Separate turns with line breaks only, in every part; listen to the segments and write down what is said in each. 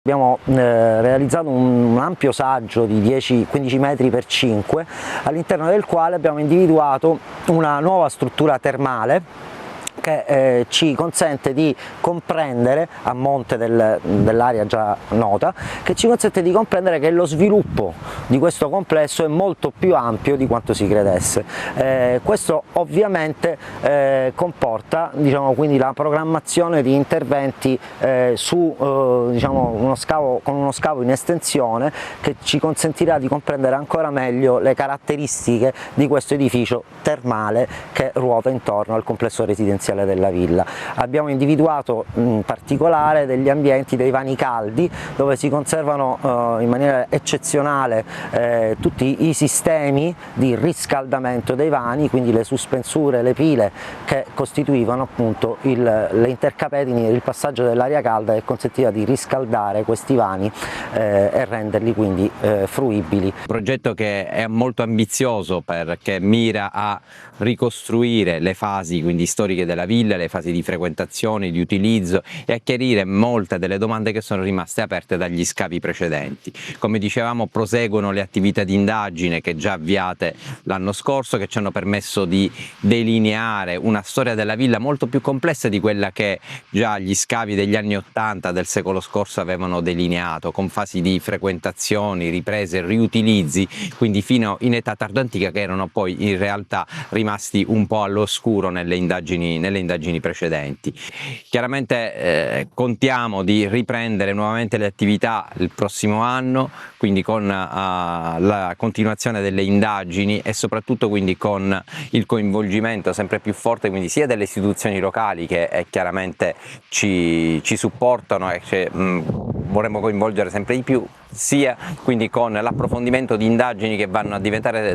Abbiamo realizzato un ampio saggio di 10-15 metri per 5, all'interno del quale abbiamo individuato una nuova struttura termale che ci consente di comprendere, a monte dell'area già nota, che ci consente di comprendere che lo sviluppo di questo complesso è molto più ampio di quanto si credesse. Questo ovviamente comporta, quindi la programmazione di interventi su con uno scavo in estensione, che ci consentirà di comprendere ancora meglio le caratteristiche di questo edificio termale che ruota intorno al complesso residenziale della villa. Abbiamo individuato in particolare degli ambienti, dei vani caldi, dove si conservano in maniera eccezionale tutti i sistemi di riscaldamento dei vani, quindi le sospensure, le pile che costituivano appunto le intercapedini del passaggio dell'aria calda, che consentiva di riscaldare questi vani e renderli quindi fruibili.
Un progetto che è molto ambizioso, perché mira a ricostruire le fasi quindi storiche della villa, le fasi di frequentazione, di utilizzo, e a chiarire molte delle domande che sono rimaste aperte dagli scavi precedenti. Come dicevamo, proseguono le attività di indagine che già avviate l'anno scorso, che ci hanno permesso di delineare una storia della villa molto più complessa di quella che già gli scavi degli anni 80 del secolo scorso avevano delineato, con fasi di frequentazioni, riprese, riutilizzi, quindi fino in età tardoantica, che erano poi in realtà rimasti un po' all'oscuro nelle indagini precedenti. Chiaramente contiamo di riprendere nuovamente le attività il prossimo anno, quindi con la continuazione delle indagini e soprattutto quindi con il coinvolgimento sempre più forte, quindi sia delle istituzioni locali, che chiaramente ci supportano e che vorremmo coinvolgere sempre di più, sia quindi con l'approfondimento di indagini che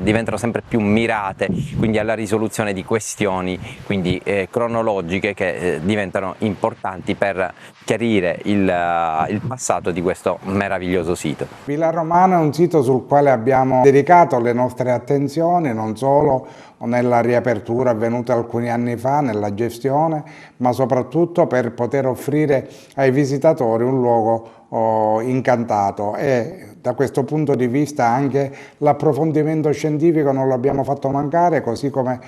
diventano sempre più mirate, quindi alla risoluzione di questioni quindi cronologiche, che diventano importanti per chiarire il passato di questo meraviglioso sito.
Villa Romana è un sito sul quale abbiamo dedicato le nostre attenzioni, non solo nella riapertura avvenuta alcuni anni fa, nella gestione, ma soprattutto per poter offrire ai visitatori un luogo incantato, e da questo punto di vista anche l'approfondimento scientifico non l'abbiamo fatto mancare, così come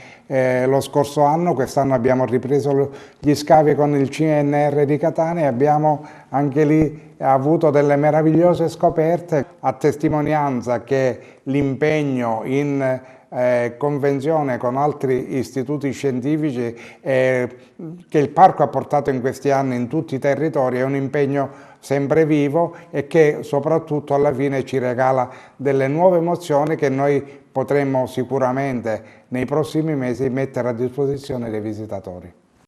lo scorso anno. Quest'anno abbiamo ripreso gli scavi con il CNR di Catania e abbiamo anche lì avuto delle meravigliose scoperte, a testimonianza che l'impegno in convenzione con altri istituti scientifici che il parco ha portato in questi anni in tutti i territori è un impegno sempre vivo, e che soprattutto alla fine ci regala delle nuove emozioni che noi potremmo sicuramente nei prossimi mesi mettere a disposizione dei visitatori.